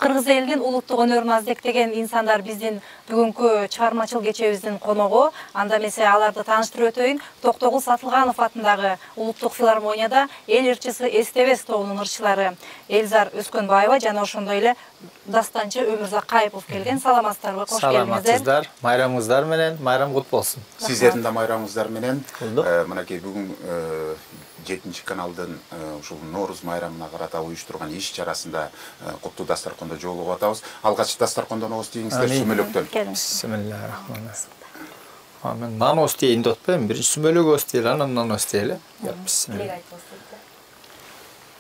Кыргыз элинин улуттук өнөрүн аздектеген инсандар биздин бүгүнкү чыгармачыл кечебиздин коногу. Анда эмесе аларды тааныштырып өтөйүн. Токтогул Сатылганов атындагы улуттук филармонияда эл ырчысы Эстебес тобунун ырчылары Элзар Өскөнбаева жана ошондой эле дастанчы Өмүрзак Кайыпов келген. Саламатсыздарбы? Кош келиңиздер. Саламатсыздар. Майрамыңыздар менен, майрам кут болсун. Сиздердин да майрамыңыздар менен. Мынакей бүгүн 7 каналдын ушул Нооруз майрамына карата уюштурган иш чарасында куттуу дастаркондо жолугуп атабыз. Алгач дастаркондонобуз дейиңиздер сүмөлөктөн. Бисмиллахиррахманиррахим. Нанос дейин деп атпайм, биринчи сүмөлөгөбүз дейли, анан нанос дейли. Бисмилlah.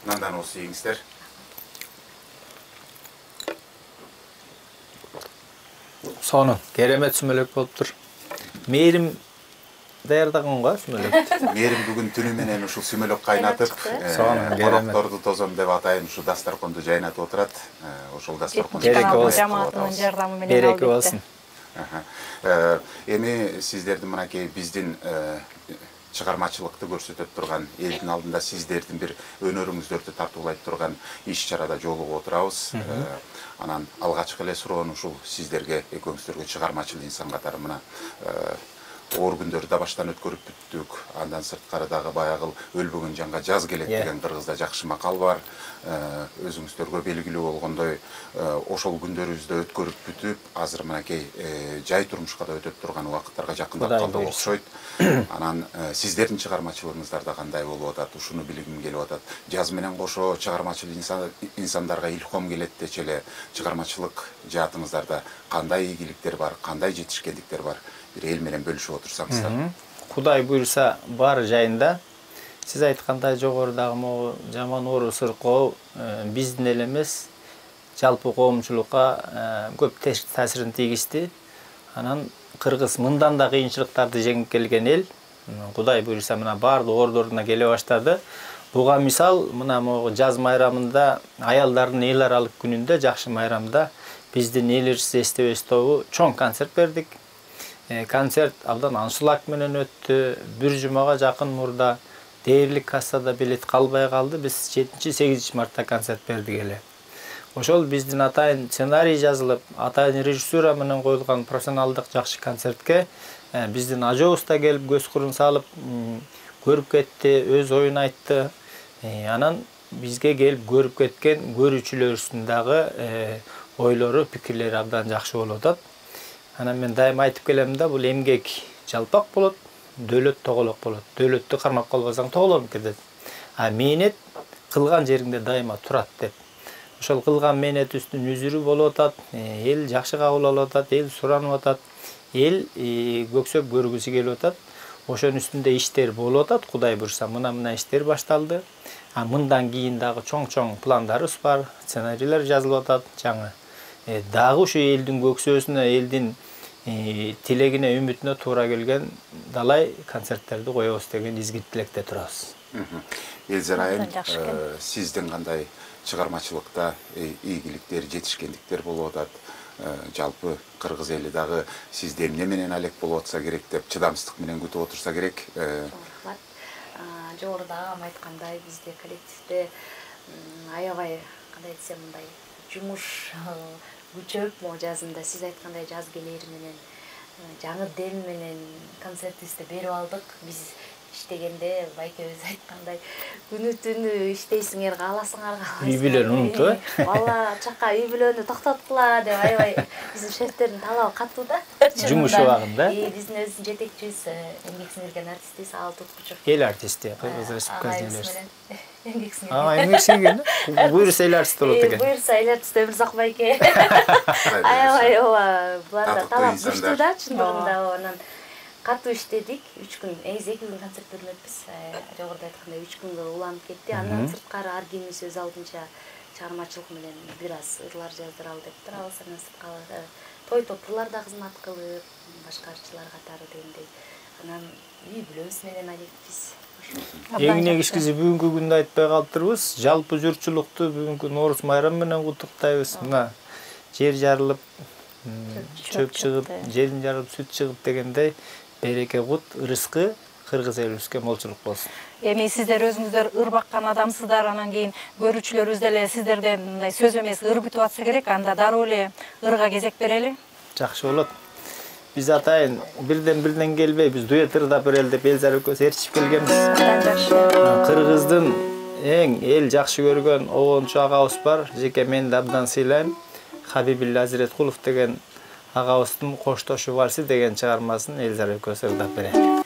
Нандан ос дейиңиздер. Сону керемет сүмөлөк болуптур. Мээрим даярдаган го сүмөлөктү. Мээрим бүгүн түнү менен ушул сүмөлөк кайнатып, конокторду тозом деп атайын, ушу дастарконду жайнатып отурат. Ошол дастарконду жамаатынын жардамы менен береке болсун. Эми сиздердин мынакей биздин чыгармачылыкты көрсөтөп турган, элдин алдында сиздердин бир өнөрүңүздөрдү тартуулайт турган иш чарада жолугуп отурабыз. Анан алгачкы эле суроону ушул сиздерге, экөөңүздөргө чыгармачыл инсан катары мына оор күндөрдү да баштан өткөрүп бүттүк. Андан сырткары дагы баягы өлбөгөн жанга жаз келет деген кыргызда жакшы макал бар. Өзүңүздөргө белгилүү болгондой, ошол күндөрүбүздү өткөрүп бүтүп, азыр мынакей жай турмушка да өтөп турган убакыттарга жакындап калдык окшойт. Анан сиздердин чыгармачылыгыңыздар да кандай болуп атат, ушуну билгим келип атат. Жаз менен кошо чыгармачыл инсандарга илхом келет дечи эле, чыгармачылык жаатыңыздарда кандай ийгиликтер бар, кандай жетишкендиктер бар? Bir el менен бөлүшүп отурсаңыздар. Кудай буйруса бар жайында. Сиз айткандай жогорудагы могу жаман оору сыркоо биздин эле эмес, жалпы коомчулукка көп таасирин тийгизди. Анан кыргыз мындан да кыйынчылыктарды жеңип келген эл. Кудай буйруса мына баардык ордоруна келе баштады. Буга мисал мына могу жаз майрамында, аялдардын эл аралык күнүндө, жакшы майрамда биздин эл ырчысы Эстебес тобу чоң концерт бердик. Концерт абдан аншылак менен өттү. Бир жумага жакын мурда дээрлик кассада билет калбай калды. Биз 7-8 мартта концерт бердик эле. Ошол биздин атайын сценарий жазылып, атайын режиссура менен коюлган профессионалдык жакшы концертке биздин ажообуз да келип көз кырын салып көрүп кетти, өз оюн айтты. Анан бизге келип көрүп кеткен көрүүчүлөрүбүздүн дагы ойлору, пикирлери абдан жакшы болуп атат. Анан мен дайыма айтып келем да, бул эмгек жалпак болот, дөлөт тоголок болот. Дөлөттү кармап калбасаң тоголоп кетет. А мээнет кылган жериңде дайыма турат деп. Ошол кылган мээнетибиздин үзүрү болуп атат. Эл жакшы кабыл алып атат, эл суранып атат, эл көксөп көргүсү келип атат. Ошонун үстүндө иштер болуп атат. Кудай буйруса мына иштер башталды. А мындан кийин дагы чоң пландарыбыз бар, сценарийлер жазылып атат. Жаңы дагы ушу элдин көксөөсүнө, элдин тилегине, үмүтүнө туура келген далай концерттерди коебуз деген изги тилекте турабыз. Элзар айым, сиздин кандай чыгармачылыкта ийгиликтер, жетишкендиктер болуп атат? Жалпы кыргыз эли дагы сизди эмне менен алек болуп атса керек деп чыдамсыздык менен күтүп отурса керек. Жогоруда айткандай, бизде коллективде аябай кандай десем мындай жумуш күчөп, могу жазында сиз айткандай жаз келери менен жаңы дем менен концертибизди берип алдык. Биз иштегенде байкебиз айткандай күнү түнү иштейсиңер, кааласыңарга. Үй бүлөнү унутпа. Бала чака үй бүлөнү токтоткула деп аябай биздин шефтердин талабы катуу да. Жумуш убагында. Биздин өзүбүздүн жетекчибиз, эмгек сиңирген артистибиз Ал Туткучев. Эл артисти, Кыргыз Республикасынын эмгек сиңирген. Эмгек сиңирген. Буйруса эл артист болот экен. Буйруса эл артист Өмүрзак байке. Аябай буларда талап күчтүү да, чындыгында. Анан катуу иштедик. 3 күн, негизи 2 күн концерт бермеппиз. Жогоруда айткандай 3 күнгө уланып кетти. Андан сырткары ар кимибиз өз алдынча чыгармачылык менен бир аз ырлар жаздыралы деп турабыз. Анан сырткары той топтурлар да кызмат кылып, башка артчылар катары дегендей. Анан үй бүлөбүз менен алектиз. Эң негизгиси бүгүнкү күндө айтпай калыптырбыз. Жалпы журтчулукту бүгүнкү Нооруз майрамы менен куттуктайбыз. Мына жер жарылып, чөп чыгып, желин жарылып, сүт чыгып дегендей береке кут, ырыскы кыргыз элибизге молчулук болсун. Эми сиздер өзүңүздөр ыр баккан адамсыздар, анан кийин көрүүчүлөрүбүз деле сиздерден мындай сөз эмес ыр бүтүп атса керек, анда дароо эле ырга кезек берели. Жакшы болот. Биз атайын бирден келбей, биз дуэт ырдап берели деп Элзара экөөбүз ээрчип келгенбиз. Кыргыздын эң эл жакшы көргөн огончу агабыз бар. Жеке мен да абдан сыйлайм. Хабибилла Азиреткулов деген агабыздын Коштошу вальси деген чыгармасын Элзара экөөбүз ырдап берели.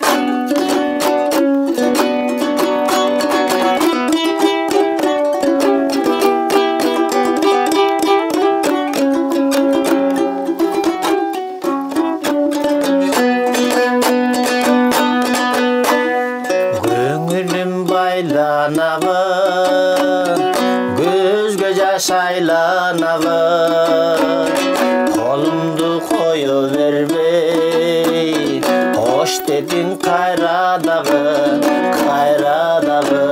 Gözgө жашайланабы, колумду кое бербей, кош дедин кайрадагы, кайрадагы.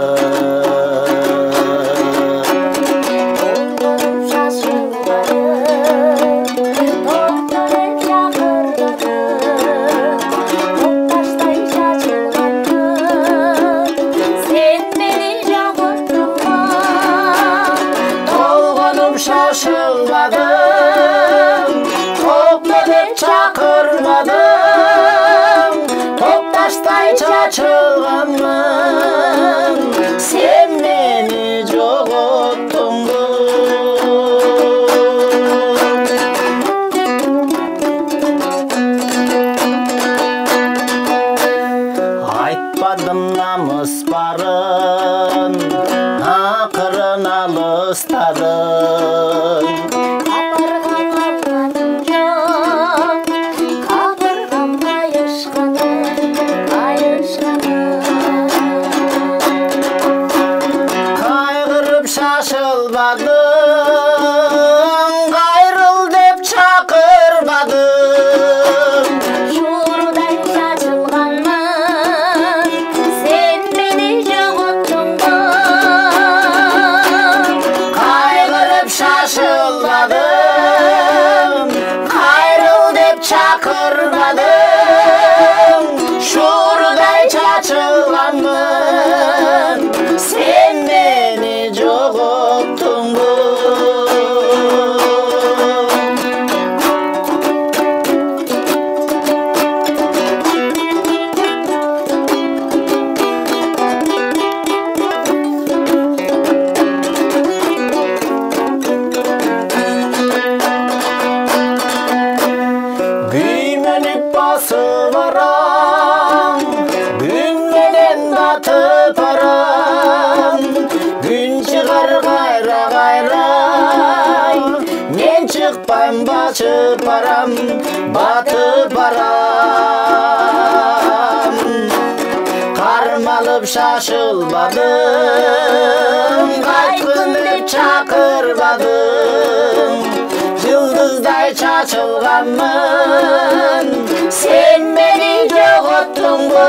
Şaşılmadım, topla dep çakırmadım, toptaştay çaçılganmın, sen meni jogottun bu. Aytpadım namız barın, akırın alыстadın. Şaşılmadım, gayrıl dep çakırmadım. Şuurday saçılganmın, sen beni jogottun bu. Kaygırıp şaşılmadım, gayrıl dep çakırmadım. Şuurday saçılganmın, sen beni jogottun bu. Güymenip basıp aram, gün menen batıp aram, gün çıkar gayra gayray, men çıkpayım batıp aram, batıp aram. Karmalıp şaşılmadım, qaytkın dep çakırmadım, yıldızday çaçılganmın, sen beni jogottun bu.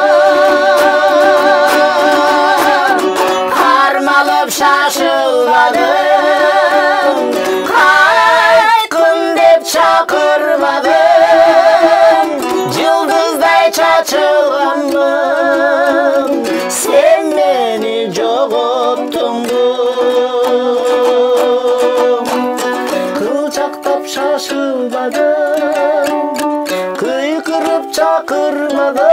Karmalıp şaşılmadım, qaytkın dep çakırmadım, yıldızday çaçılganmın, sen beni jogottun bu. Kılçaktap şaşılmadım, kıykırıp çakırmadım,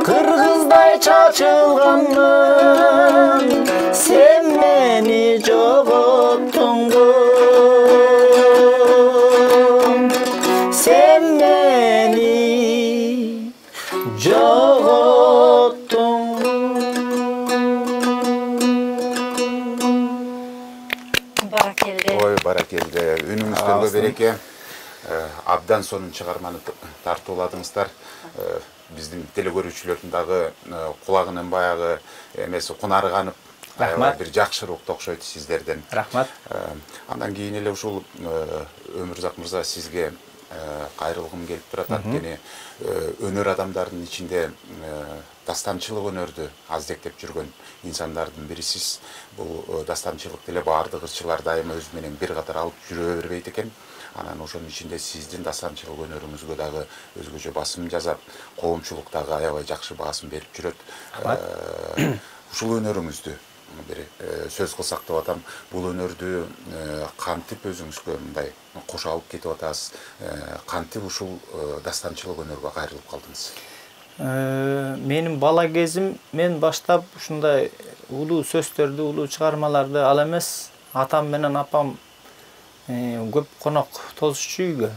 kırgızday çaçılganmın, sen beni jogottun bu. Sen beni jogottun bu. Barakelde. Ой, баракелде. Үнүңүздөргө береке. Абдан сонун чыгарманы тартууладыңыздар. Биздин телекөрүүчүлөрдүн дагы кулагынын баягы эмеси кунарганып, бир жакшыраак окшойт сиздерден. Рахмат. Андан кийин эле ушул Өмүрзак мырза сизге кайрылгым келип турат. Анткени өнөр адамдарынын ичинде дастанчылык өнөрдү аздектеп жүргөн инсандардын бирисиз. Бул дастанчылык деле баардык ырчылар дайыма өзү менен бир катар алып жүрө бербейт экен. Анан ошонун ичинде сиздин дастанчылык өнөрүңүзгө дагы өзгөчө басым жасап, коомчулук дагы аябай жакшы баасын берип жүрөт. Ушул өнөрүңүздү бир сөз кылсак деп атам. Бул өнөрдү кантип өзүңүзгө мындай кошо алып кетип атасыз? Кантип ушул дастанчылык өнөргө кайрылып калдыңыз? Менин бала кезим мен баштап ушундай улуу сөздөрдү, улуу чыгармаларды ал эмес, атам менен апам көп конок тосучу үйгө.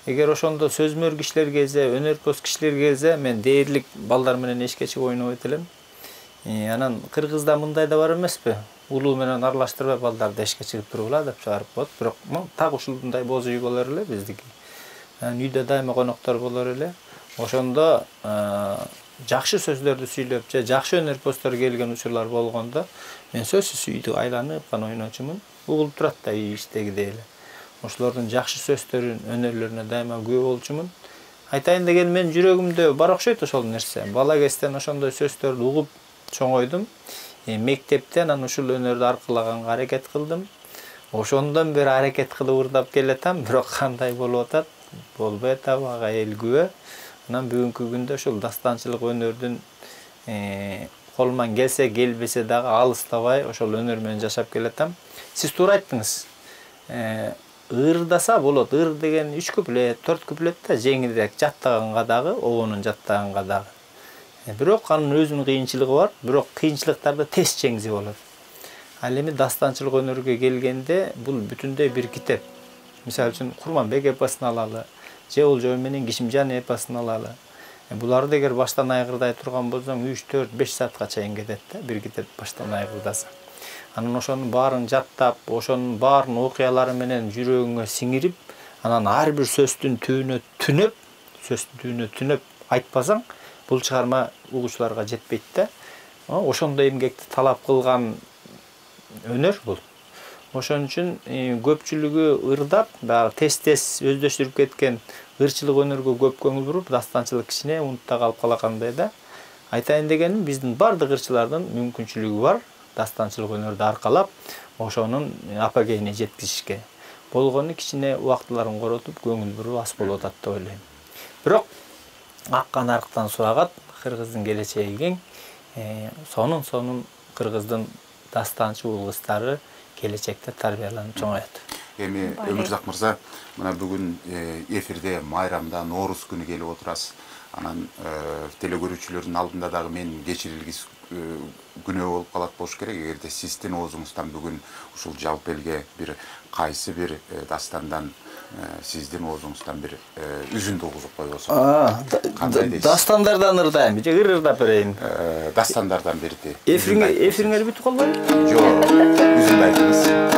Эгер ошондо сөзмөр кишилер келсе, өнөрпөз кишилер келсе, мен дээрлик балдар менен эшикке чыгып ойнобойт элем. Анан кыргызда мындай да бар эмеспи? Улуу менен аралаштырбай балдарды эшикке чыгып тургула деп чыгарып коет. Бирок так ушундай боз үй болор эле биздики. Үйдө дайыма коноктор болор эле. Ошондо жакшы сөздөрдү сүйлөп, же жакшы өнөрпөздөр келген учурлар болгондо мен сөзсүз үйдү айланып гана ойночумун. Угулуп турат да үй иштегидей эле. Ошолордун жакшы сөздөрүн, өнөрлөрүнө дайыма күбө болчумун. Айтайын деген мен жүрөгүмдө бар окшойт ошол нерсе. Бала кезден ошондой сөздөрдү угуп чоңойдум. Мектепте анан ушул өнөрдү аркылаганга аракет кылдым. Ошондон бери аракет кылып ырдап келатам, бирок кандай болуп атат? Болбой атабы, ага эл күбө. Анан бүгүнкү күндө ушул дастанчылык өнөрдүн колуман келсе, келбесе дагы алыстабай ошол өнөр менен жашап келатам. Сиз туура айттыңыз. Ырдаса болот. Ыр деген 3 куплет, 4 куплет да жеңилирээк, жаттаганга дагы, обонун жаттаганга дагы. Бирок анын өзүнүн кыйынчылыгы бар, бирок кыйынчылыктарды тез жеңизе болот. Ал эми дастанчылык өнөргө келгенде бул бүтүндөй бир китеп. Мисалы үчүн Курманбек эпосун алалы, же Олжой менен Кишимжан эпосун алалы. Буларды эгер баштан айгырдай турган болсоң 3, 4, 5 саатка чейин кетет да, бир китеп баштан айгырдаса. Анан ошонун баарын жаттап, ошонун баарын окуялары менен жүрөгүңө сиңирип, анан ар бир сөздүн түбүнө түнөп айтпасаң, бул чыгарма угуучуларга жетпейт да. Ошондой эмгекти талап кылган өнөр бул. Ошон үчүн көпчүлүгү ырдап, баягы тез-тез өздөштүрүп кеткен ырчылык өнөргө көп көңүл буруп, дастанчылык кичине унутта калып калгандай да. Айтайын дегеним, биздин бардык ырчылардын мүмкүнчүлүгү бар. Дастанчылык өнөрдү аркалап, ошонун апогейине жеткизишке. Болгону кичине убактыларын коротуп, көңүл буруп аз болуп атат деп ойлойм. Бирок аккан арыктан суу агат, кыргыздын келечеги кең. Сонун кыргыздын дастанчы уул кыздары келечекте тарбияланып чоңоет. Эми Өмүрзак мырза, мына бүгүн эфирде майрамда Норуз күнү келип отурасыз. Анан телекөрүүчүлөрдүн алдында дагы мен кечирилгис күнөө болуп калат болуш керек. Эгерде сиздин оозуңуздан бүгүн ушул жалпы элге бир кайсы бир дастандан сиздин оозуңуздан бир үзүндү угузуп койбосо. Кандай дейсиз? Дастандардан ырдайм, же ырдап берейин? Дастандардан берди. Эфириңер бүтүп калбайбы? Жок, үзүндү айтыңыз.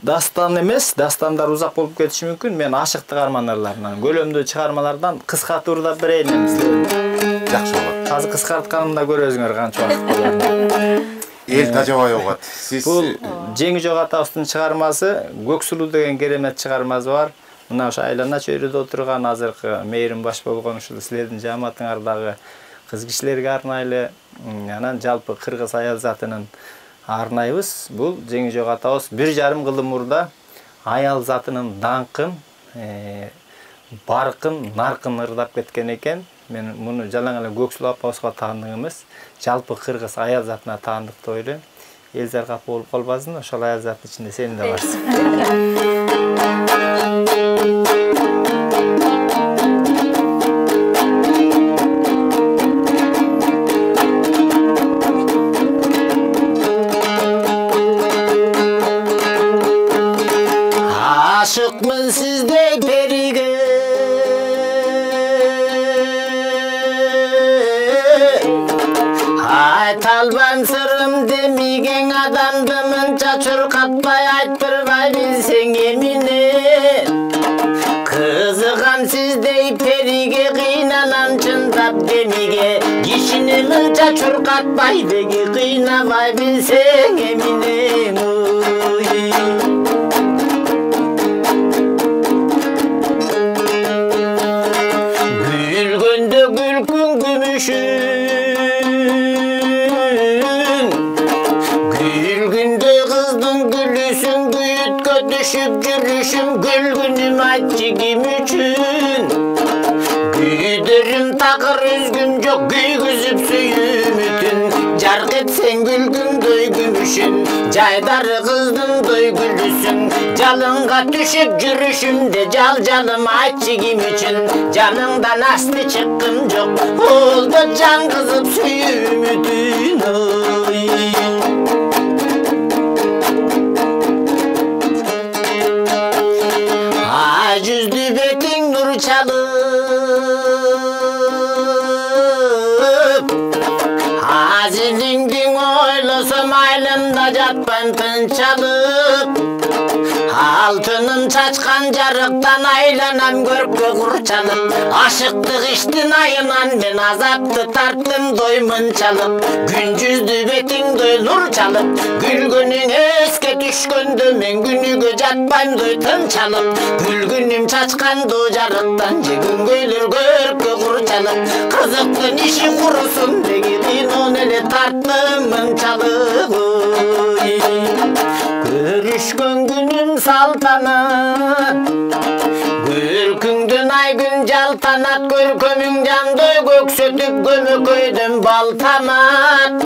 Дастан эмес, дастандар узак болуп кетиши мүмкүн. Мен ашыктык армандарларынан, көлөмдүү чыгармалардан кыскартып ырдап берейин силерге. Жакшы болот. Азыр кыскартканымда көрөсүңөр канча убакыт болот. Эл тажабай угат. Сиз бул Жеңижок атабыздын чыгармасы, Көксулуу деген керемет чыгармасы бар. Мына ошо айлана чөйрөдө отурган азыркы мээрим баш болгон ушул силердин жааматыңардагы кыз кишилерге арнайлы, анан жалпы кыргыз аял затынын арнайбыз. Бул Жеңижок атабыз 1,5 кылым мурда аял затынын даңкын, баркын, наркын ырдап кеткен экен. Мен муну жалаң эле Көксулуу апабызга таандык эмес, жалпы кыргыз аял затына таандык деп ойлойм. Эл заркап болуп калбасын, ошол аял заттын ичинде сен да барсың. Aşıkmın sizdey perige, aytalbam sırrım demigen adamdı mınca çurkatmay aytpırmay bilsen emine. Kızıgam sizdey perige, kıynanan çındap demige, ишини мынча чуркатпай деги кыйнабай билсең эминең гүлгөндө гүлкүн күмүшүн гүлгүндө кыздын гүлүсүн күйүткө түшүп жүрүшүм гүлгүнүм айтчы ким үчүн күйдөрүм такыр үзгүм жок күйгүзүп сүйүмүтүн жарк этсең гүлгүндөй күмүшүн жайдары кыздыңдөй гүлүсүң жалынга түшүп жүрүшүмдө жалым айтчы ким үчүн жаныңдан асты чыккым жок олдо жан кызып сүйүмүтүн ай жүздү бетиң нур чалып азилиңдиң ойлосом айылымда жатпайм тынчалып алтыным чачкан жарыктан айланам көрккө курчалып ашыктык иштин айынан мен азапты тарттым дой мынчалып күн жүздү бетиңдөй нур чалып күлгөнүң эске түшкөндө мен күнүгө жатпайм дой тынчалып күлгүнүм чачканду жарыктан же күнгөйлөр көрккө курчалып кызыктын иши курусун деги кыйноон эле тарттым мынчалып көрүшкөн күнүм салтанат көркүңдөн ай күн жалтанат көркөмүң жандой көксөтүп көмөкөйдөн балтамат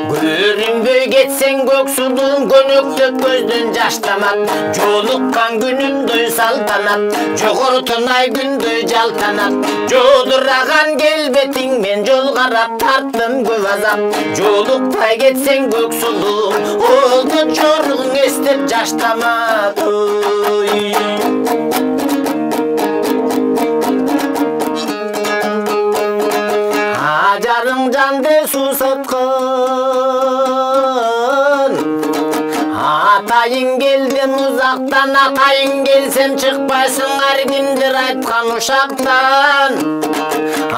көрүнбөй кетсең көк сулуум көнөктөп көздөн жаш тамат жолуккан күнүмдөй салтанат жогорутун ай күндөй жалтанат жодураган келбетиң мен жол карап тарттым көп азап жолукпай кетсең көк сулуум олду жоругуң эстеп жаш тамат ажарың жанды сусаткан атайың келдим узактан атайың келсем чыкпайсың ар кимдир айткан ушактан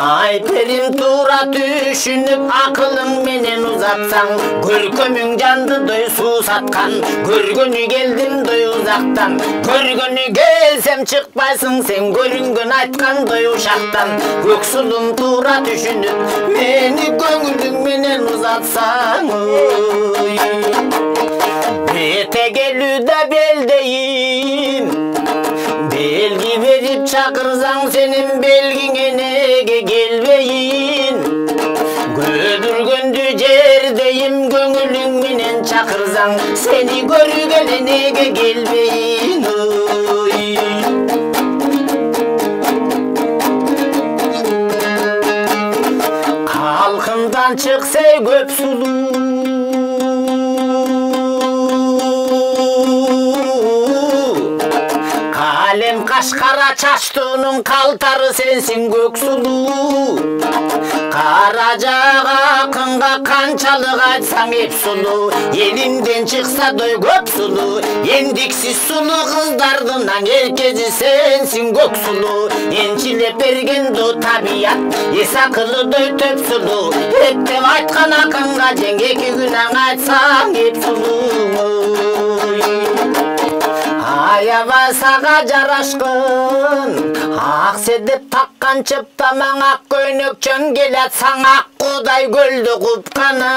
айперим туура түшүнүп акылың менен узатсаң көркөмүң жандыдой суусаткан көргөнү келдим дой узактан көргөнү келсем чыкпайсың сен көрүнгөн айткандой ушактан көк сулуң туура түшүнүп мени көңүлүң менен узатсаң бете келүүдө белдейим белги берип чакырсаң сенин белгиңе неге келбейин көбүргөндү жердейим көңүлүң менен чакырсаң сени көргөле неге келбейин калкымдан чыкса көп сулуу алем кашкара чачтуунун калтары сенсиң көк сулуу кара жаага акынга канчалык айтсаң эп сулуу элимден чыкса дой көп сулуу эндиксиз сулуу кыздардын эркези сенсиң көк сулуу энчилеп берген до табият эс акылыдой төп сулуу эптеп айткан акынга жең эки күнөң айтсаң эп сулуу аябай сага жарашкын ак седеп таккан чыптамаң ак көйнөк чөң келет саң ак кудай көлдө купканы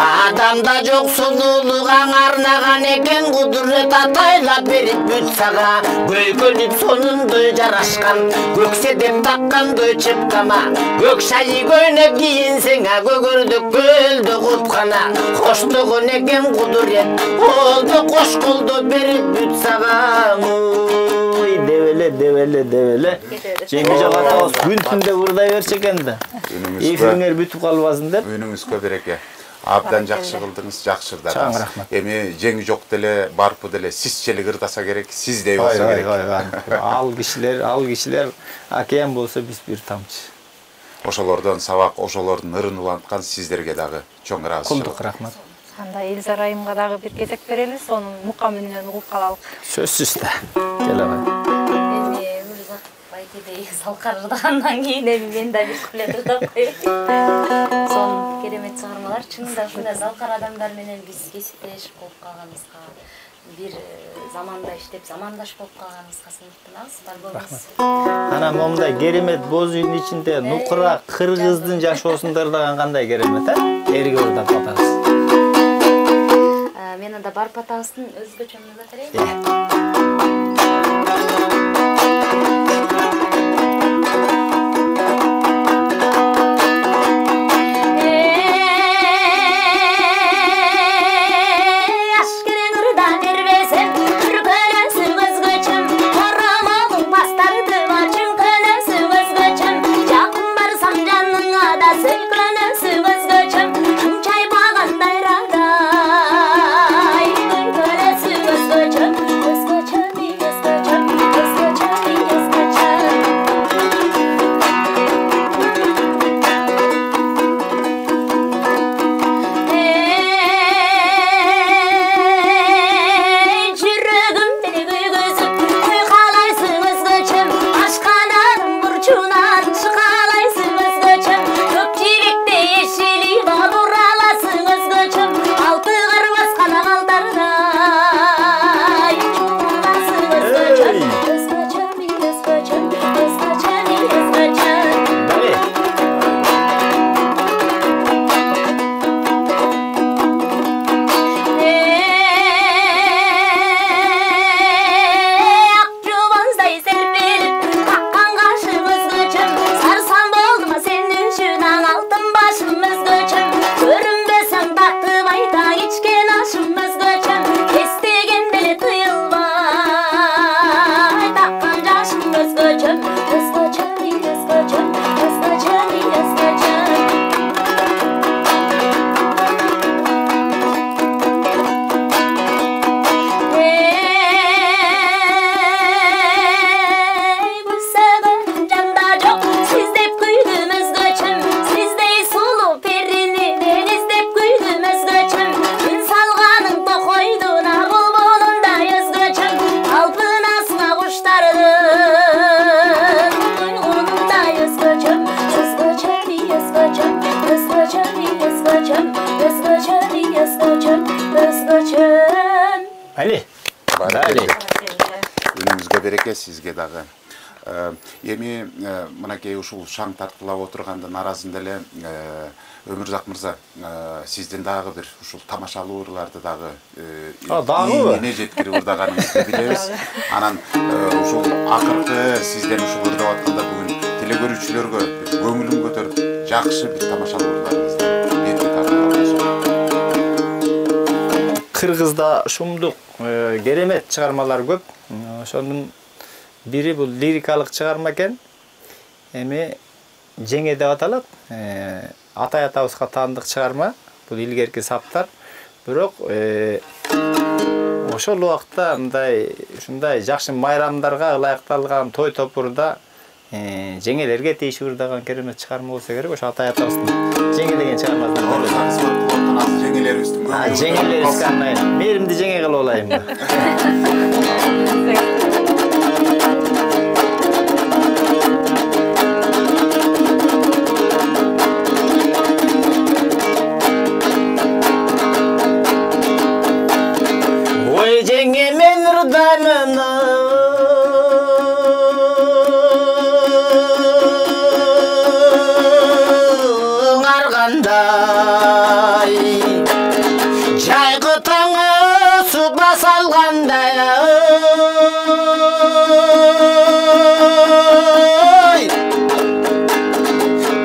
адамда жок сулуулук арнаган экен кудурет атайлап берип бүт сага көйкөлүп сонундой жарашкан көк седеп таккандой чыптама көк шайы көйнөк кийинсең көгөрдүк көлдө купкана коштогон экен кудурет олду кош колдо берип бүт сага дебеле жеңги жагатабыз күн түндө урдай берчү экен да эфириңер бүтүп калбасын деп үнүңүзгө береке абдан жакшы кылдыңыз жакшырдыңыз чоң рахмат эми жеңи жок деле барпы деле сизчелик ырдаса керек сиздей болсо керек ал кишилер океан болсо биз бир тамчы ошолордон сабак ошолордун ырын уланткан сиздерге дагы чоң ыраазычылык кылдык рахмат анда Элза айымга дагы бир кезек берели сонун мукам менен угуп калалык сөзсүз да келе Айтебей салкарыгандан кийин эми мен да бир күлөтүп коеюн. Сонун керемет чыгармалар. Чынында ушундай залкар адамдар менен биз кесиптеш болуп калганыбызга, бир заманда иштеп замандаш болуп калганыбызга сыйынтынабыз. Бар болуңуз. Анан момундай керемет боз үйдүн ичинде нукура кыргыздын жашоосун ырдаган кандай керемет, Эрге Ордап атабыз. Мен анда барып атабыздын өзгөчө музыка берейин. Али. Дали. Өнүңүзгө береке, сизге дагы. Эми мынакей ушул шаң тартылап отургандан аразында эле Өмүрзак мырза, сизден дагы бир ушул тамашалуу ырларды дагы эне жеткирип ырдаганыңызды билебиз. Анан ушул акыркы сизден ушул ырдап атканда бүгүн телекөрүүчүлөргө көңүлүн көтөрүп, жакшы бир тамашалуу ырларыңызды берип тартып. Кыргызда шумдук керемет чыгармалар көп. Ошонун бири бул лирикалык чыгарма экен. Эми Жеңе деп аталат. Атай атабызга таандык чыгарма. Бул илгерки саптар. Бирок ошол убакта ушундай жакшы майрамдарга ылайыкталган той топурда жеңелерге тийип ырдаган керемет чыгарма болсо керек. Ошо Атай атабыздын Жеңе деген чыгармасынан. Жеңелерибизге арнайын. Мээримди жеңе кылып алайын. Ой, жеңе мен ырдаймын. Аргандай жайгы таңы суга салгандай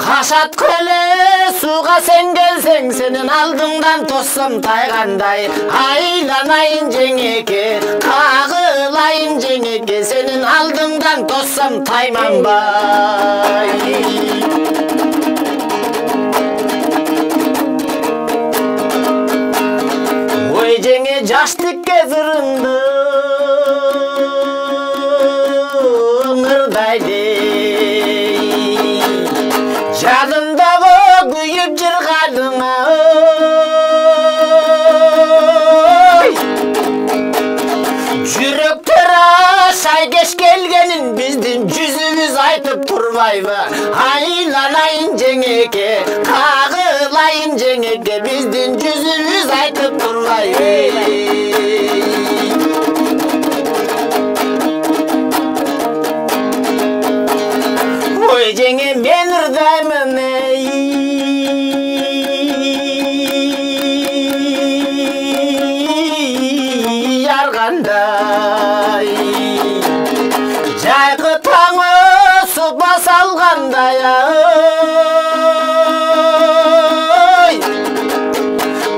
кашат көлө суга сен келсең сенин алдыңдан тоссом тайгандай айланайын жеңеке кагылайын жеңеке сенин алдыңдан тоссом тайманбай. Жеңе жаштыкка зырынды ырдайды жанымдагы күйүп жыргалыңа жүрөктөр ашай кеш келгенин биздин жүзүбүз жеңеке, қағылайын жеңеке, біздің жүзіміз айтып тұрмай. Ой, жеңе, мен ұрдаймын, жарғандай. Жайқы таңы суба салғандай,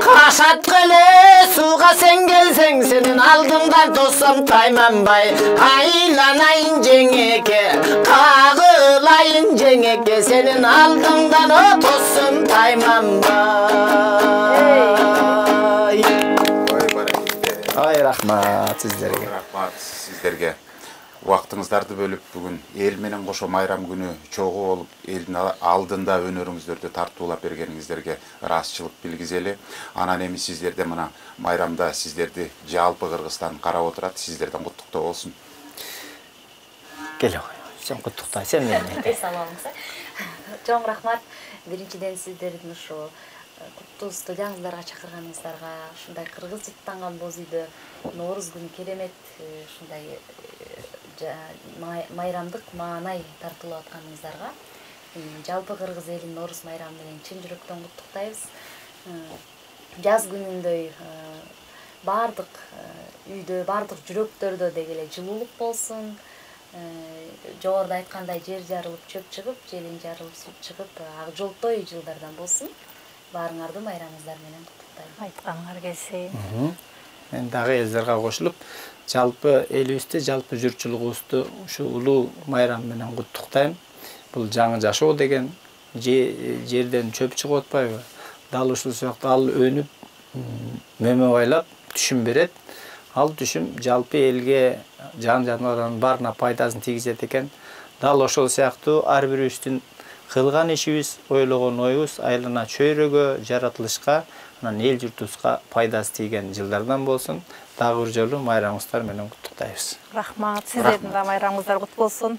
қашат қылы суға сен келсең, сенің алдыңдан тосым тайманбай. Айланайын жеңеке, қағылайын жеңеке, сенің алдыңдан тосым тайманбай. Ай, рахмат сіздерге. Рахмат сіздерге. Уақытыңыздарды бөліп, бүгін ел менен қошо майрам күні чоғы болып, елдің алдында өнеріңіздерді тартуулап бергеніңіздерге расчылық білгізелі. Анан эми сіздерде мына майрамда сіздерді жалпы Кыргызстан қарап отырат, сіздерден құттықтау болсын. Кел, сен құттықта, сен мені. Саламыңыз. Чоң рахмат. Биринчиден сіздердің ушу куттуу студияңыздарға чакырганыңыздарга, ушундай кыргыз жыттанган боз үйдө Нооруз күнү керемет ушундай майрамдык маанай тартуулап атканыңыздарга жалпы кыргыз элин Нооруз майрамы менен чын жүрөктөн куттуктайбыз. Жаз күнүндөй бардык үйдө, бардык жүрөктөрдө деги эле жылуулук болсун. Жогоруда айткандай жер жарылып, чөп чыгып, желин жарылып, сүт чыгып, ак жолтой жылдардан болсун. Барыңарды майрамыңыздар менен куттуктайм. Айтканыңар келсе. Мен дагы элдерге кошулуп, жалпы элибизди, жалпы журтчулугубузду ушу улуу майрам менен куттуктайм. Бул жаңы жашоо деген жерден чөп чыгып атпайбы? Дал ушул сыяктуу ал өнүп, мөмө байлап түшүм берет. Ал түшүм жалпы элге, жан жаныбарлардын баарына пайдасын тийгизет экен. Дал ошол сыяктуу ар бирибиздин кылган ишибиз, ойлогон оюбуз айлана чөйрөгө, жаратылышка, анан эл журтубузга пайдасы тийген жылдардан болсун. Дагы бир жолу майрамыңыздар менен куттуктайбыз. Рахмат, сиздердин да майрамыңыздар кут болсун.